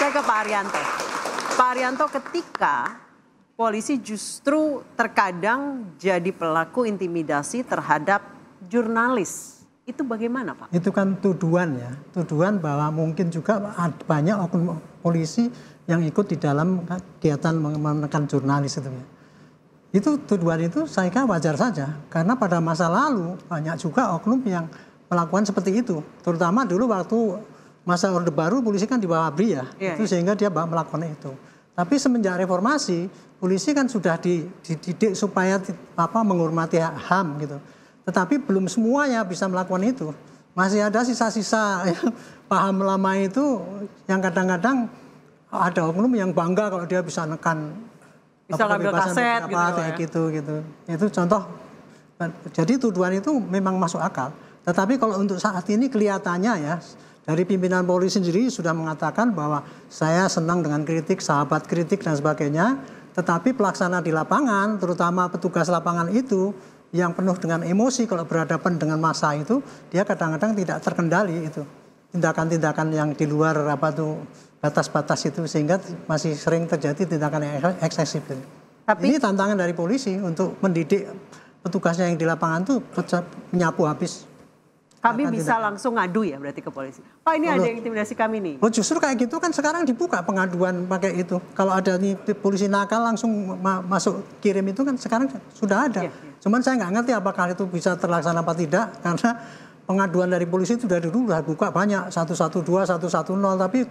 Saya ke Pak Arianto. Pak Arianto, ketika polisi justru terkadang jadi pelaku intimidasi terhadap jurnalis, itu bagaimana Pak? Itu kan tuduhan ya, tuduhan bahwa mungkin juga banyak oknum polisi yang ikut di dalam kegiatan menekan jurnalis itu ya. Itu tuduhan itu saya kira wajar saja, karena pada masa lalu banyak juga oknum yang melakukan seperti itu. Terutama dulu waktu masa Orde Baru polisi kan di bawah ABRI ya, sehingga dia melakukan itu. Tapi semenjak reformasi, polisi kan sudah dididik supaya menghormati HAM gitu. Tetapi belum semuanya bisa melakukan itu. Masih ada sisa-sisa yang paham lama itu yang kadang-kadang ada oknum yang bangga kalau dia bisa nekan, bisa ngambil kaset gitu. Itu contoh. Jadi tuduhan itu memang masuk akal. Tetapi kalau untuk saat ini kelihatannya ya, dari pimpinan Polri sendiri sudah mengatakan bahwa saya senang dengan kritik, sahabat kritik dan sebagainya. Tetapi pelaksana di lapangan, terutama petugas lapangan itu yang penuh dengan emosi kalau berhadapan dengan massa itu, dia kadang-kadang tidak terkendali itu. Tindakan-tindakan yang di luar batas-batas itu, sehingga masih sering terjadi tindakan yang eksesif. Tapi ini tantangan dari polisi untuk mendidik petugasnya yang di lapangan itu menyapu habis. Kami bisa langsung ngadu ya berarti ke polisi. Pak, ini ada yang intimidasi kami nih. Oh, justru kayak gitu kan sekarang dibuka pengaduan pakai itu. Kalau ada nih polisi nakal langsung masuk kirim itu kan sekarang sudah ada. Cuman saya nggak ngerti apakah itu bisa terlaksana apa tidak, karena pengaduan dari polisi itu dari dulu sudah buka banyak 112, 110, tapi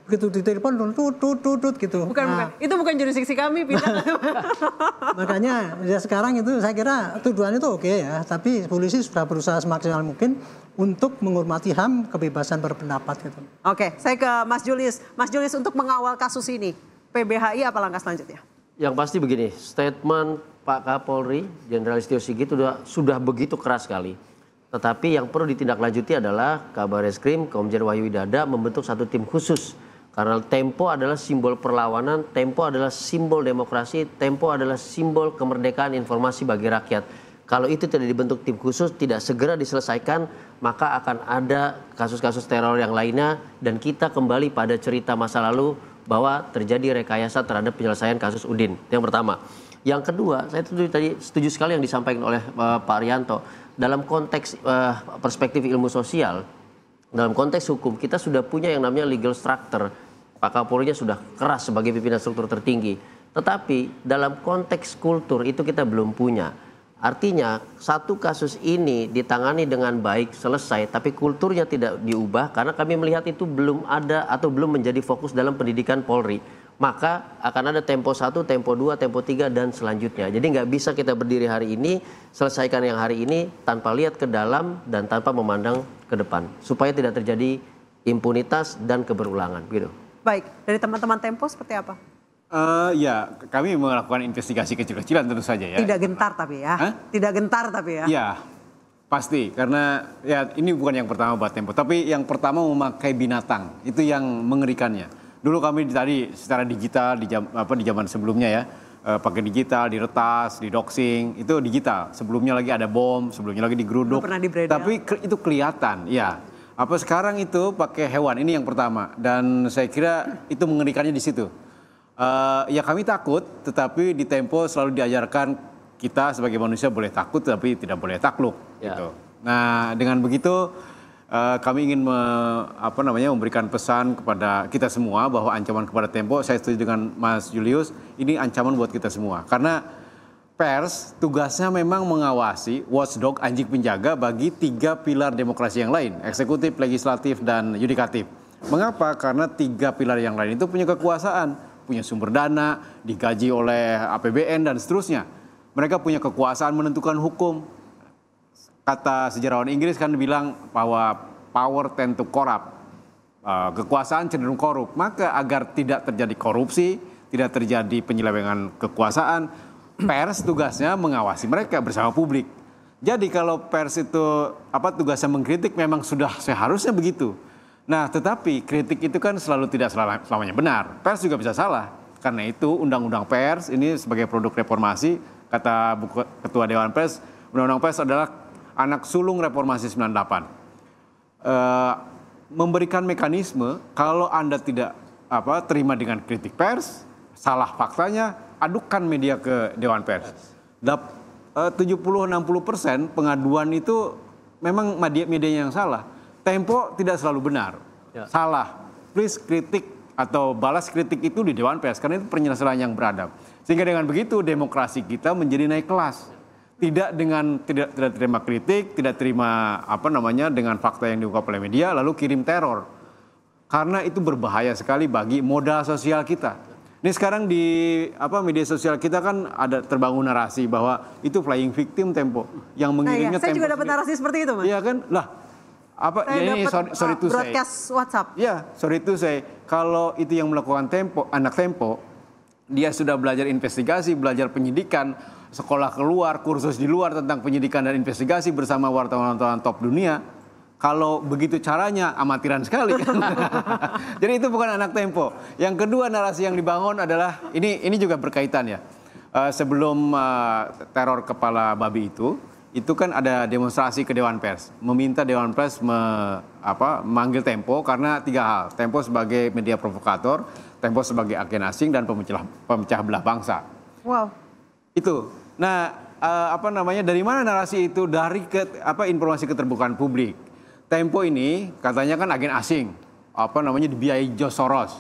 begitu ditelepon tut gitu. Bukan. Itu bukan jurisdiksi kami, Makanya ya sekarang itu saya kira tuduhan itu oke ya, tapi polisi sudah berusaha semaksimal mungkin untuk menghormati HAM, kebebasan berpendapat gitu. Oke, saya ke Mas Julius. Mas Julius, untuk mengawal kasus ini, PBHI apa langkah selanjutnya? Yang pasti begini, statement Pak Kapolri, Jenderal Listio Sigit sudah begitu keras sekali. Tetapi yang perlu ditindaklanjuti adalah Kabareskrim, Komjen Wahyu Widada membentuk satu tim khusus. Karena Tempo adalah simbol perlawanan, Tempo adalah simbol demokrasi, Tempo adalah simbol kemerdekaan informasi bagi rakyat. Kalau itu tidak dibentuk tim khusus, tidak segera diselesaikan, maka akan ada kasus-kasus teror yang lainnya. Dan kita kembali pada cerita masa lalu bahwa terjadi rekayasa terhadap penyelesaian kasus Udin. Itu yang pertama. Yang kedua, saya setuju sekali yang disampaikan oleh Pak Arianto. Dalam konteks perspektif ilmu sosial, dalam konteks hukum, kita sudah punya yang namanya legal structure. Pak Kapolrinya sudah keras sebagai pimpinan struktur tertinggi. Tetapi dalam konteks kultur itu kita belum punya. Artinya satu kasus ini ditangani dengan baik, selesai, tapi kulturnya tidak diubah karena kami melihat itu belum ada atau belum menjadi fokus dalam pendidikan Polri. Maka akan ada tempo 1, tempo 2, tempo 3 dan selanjutnya. Jadi nggak bisa kita berdiri hari ini, selesaikan yang hari ini tanpa lihat ke dalam dan tanpa memandang ke depan. Supaya tidak terjadi impunitas dan keberulangan. Gitu. Baik, dari teman-teman Tempo seperti apa? Ya, kami melakukan investigasi kecil-kecilan tentu saja ya. Tidak gentar tapi ya? Tidak gentar tapi ya? Ya, pasti. Karena ya ini bukan yang pertama buat Tempo. Tapi yang pertama memakai binatang. Itu yang mengerikannya. Dulu kami tadi secara digital di zaman sebelumnya ya, pakai digital, diretas, didoxing, itu digital. Sebelumnya lagi ada bom, sebelumnya lagi digeruduk. Tapi itu kelihatan, ya. Apa sekarang itu pakai hewan, ini yang pertama. Dan saya kira itu mengerikannya di situ. Ya kami takut, tetapi di Tempo selalu diajarkan kita sebagai manusia boleh takut, tapi tidak boleh takluk. Ya. Gitu. Nah dengan begitu kami ingin memberikan pesan kepada kita semua bahwa ancaman kepada Tempo, saya setuju dengan Mas Julius, ini ancaman buat kita semua. Karena pers tugasnya memang mengawasi, watchdog, anjing penjaga bagi 3 pilar demokrasi yang lain, eksekutif, legislatif, dan yudikatif. Mengapa? Karena 3 pilar yang lain itu punya kekuasaan, punya sumber dana, digaji oleh APBN, dan seterusnya. Mereka punya kekuasaan menentukan hukum. Kata sejarawan Inggris kan bilang bahwa power tend to corrupt. Kekuasaan cenderung korup. Maka agar tidak terjadi korupsi, tidak terjadi penyelewengan kekuasaan, pers tugasnya mengawasi mereka bersama publik. Jadi kalau pers itu tugasnya mengkritik memang sudah seharusnya begitu. Nah tetapi kritik itu kan selalu tidak selamanya benar. Pers juga bisa salah. Karena itu undang-undang pers ini sebagai produk reformasi, kata Ketua Dewan Pers, undang-undang pers adalah anak sulung reformasi 98. Memberikan mekanisme kalau Anda tidak terima dengan kritik pers, salah faktanya, adukan media ke Dewan Pers. 70-60% pengaduan itu memang media yang salah. Tempo tidak selalu benar, salah. Please kritik atau balas kritik itu di Dewan Pers karena itu penyelesaian yang beradab. Sehingga dengan begitu demokrasi kita menjadi naik kelas. Tidak terima kritik, tidak terima dengan fakta yang diungkap oleh media lalu kirim teror. Karena itu berbahaya sekali bagi modal sosial kita. Ini sekarang di media sosial kita kan ada terbangun narasi bahwa itu flying victim Tempo yang mengirimnya saya juga dapat narasi seperti itu, Mas. Iya kan? Lah, ini sorry to say. Broadcast WhatsApp. Ya, sorry to say. Kalau itu yang melakukan anak Tempo, dia sudah belajar investigasi, belajar penyidikan, sekolah keluar, kursus di luar tentang penyidikan dan investigasi bersama wartawan-wartawan top dunia. Kalau begitu caranya, amatiran sekali. Jadi itu bukan anak Tempo. Yang kedua narasi yang dibangun adalah, ini juga berkaitan ya. Sebelum teror kepala babi itu kan ada demonstrasi ke Dewan Pers. Meminta Dewan Pers memanggil Tempo karena 3 hal. Tempo sebagai media provokator, Tempo sebagai agen asing, dan pemecah belah bangsa. Wow. Itu. Nah, dari mana narasi itu? Dari informasi keterbukaan publik. Tempo ini katanya kan agen asing, dibiayai George Soros.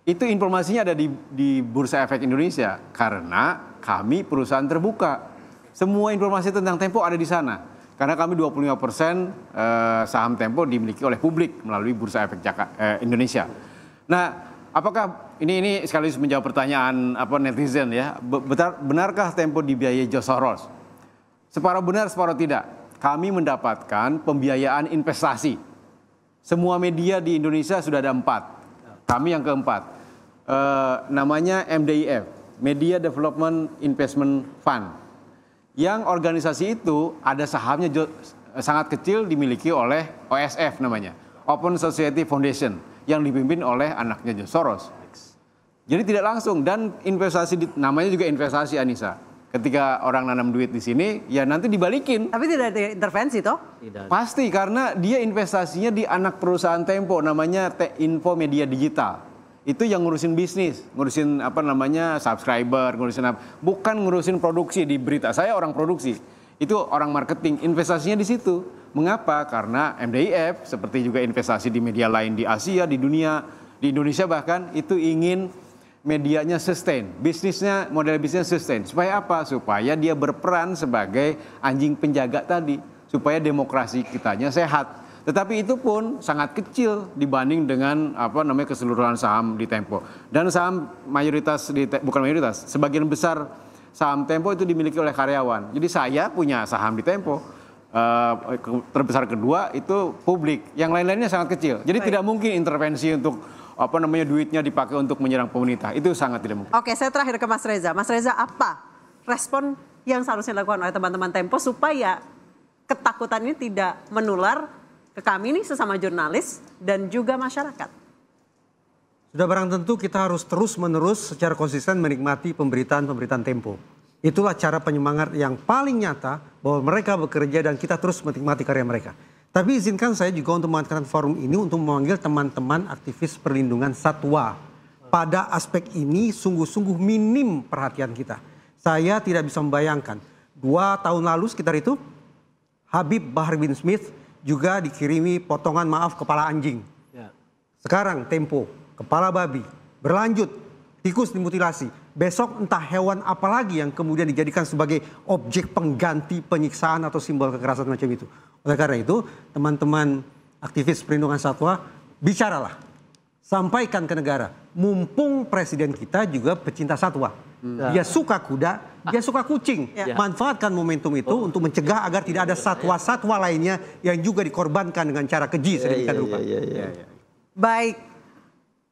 Itu informasinya ada di Bursa Efek Indonesia karena kami perusahaan terbuka. Semua informasi tentang Tempo ada di sana. Karena kami 25% saham Tempo dimiliki oleh publik melalui Bursa Efek Indonesia. Nah, apakah ini sekaligus menjawab pertanyaan netizen ya? Benarkah Tempo dibiayai George Soros? Separuh benar, separuh tidak. Kami mendapatkan pembiayaan investasi. Semua media di Indonesia sudah ada 4. Kami yang keempat. Namanya MDIF, Media Development Investment Fund. Yang organisasi itu ada sahamnya sangat kecil dimiliki oleh OSF namanya, Open Society Foundation, yang dipimpin oleh anaknya George Soros. Jadi tidak langsung, dan namanya juga investasi, Anissa. Ketika orang nanam duit di sini, ya nanti dibalikin. Tapi tidak ada intervensi toh? Tidak. Pasti, karena dia investasinya di anak perusahaan Tempo, namanya Info Media Digital. Itu yang ngurusin bisnis, ngurusin subscriber, bukan ngurusin produksi di berita. Saya orang produksi, itu orang marketing, investasinya di situ. Mengapa? Karena MDIF seperti juga investasi di media lain di Asia, di dunia, di Indonesia bahkan itu ingin medianya sustain, model bisnisnya sustain. Supaya apa? Supaya dia berperan sebagai anjing penjaga tadi, supaya demokrasi kitanya sehat. Tetapi itu pun sangat kecil dibanding dengan keseluruhan saham di Tempo. Dan saham sebagian besar saham Tempo itu dimiliki oleh karyawan. Jadi saya punya saham di Tempo. Terbesar kedua itu publik. Yang lain-lainnya sangat kecil. Jadi tidak mungkin intervensi untuk duitnya dipakai untuk menyerang pemerintah. Itu sangat tidak mungkin. Oke, saya terakhir ke Mas Reza. Mas Reza, apa respon yang seharusnya dilakukan oleh teman-teman Tempo supaya ketakutan ini tidak menular ke kami nih sesama jurnalis dan juga masyarakat? Sudah barang tentu kita harus terus-menerus secara konsisten menikmati pemberitaan Tempo. Itulah cara penyemangat yang paling nyata bahwa mereka bekerja dan kita terus menikmati karya mereka. Tapi izinkan saya juga untuk mengatakan forum ini untuk memanggil teman-teman aktivis perlindungan satwa. Pada aspek ini sungguh-sungguh minim perhatian kita. Saya tidak bisa membayangkan. 2 tahun lalu sekitar itu, Habib Bahar bin Smith juga dikirimi potongan kepala anjing. Sekarang Tempo, kepala babi. Berlanjut, tikus dimutilasi. Besok entah hewan apa lagi yang kemudian dijadikan sebagai objek pengganti penyiksaan atau simbol kekerasan macam itu. Oleh karena itu, teman-teman aktivis perlindungan satwa, bicaralah. Sampaikan ke negara. Mumpung presiden kita juga pecinta satwa. Dia suka kuda, dia suka kucing. Manfaatkan momentum itu untuk mencegah agar tidak ada satwa-satwa lainnya yang juga dikorbankan dengan cara keji sedemikian rupa. Baik,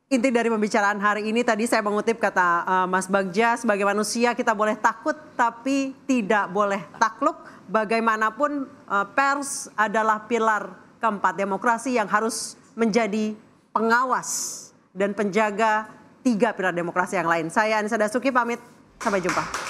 inti dari pembicaraan hari ini tadi saya mengutip kata Mas Bagja, sebagai manusia kita boleh takut tapi tidak boleh takluk. Bagaimanapun pers adalah pilar keempat demokrasi yang harus menjadi pengawas dan penjaga 3 pilar demokrasi yang lain. Saya Anissa Dasuki pamit, sampai jumpa.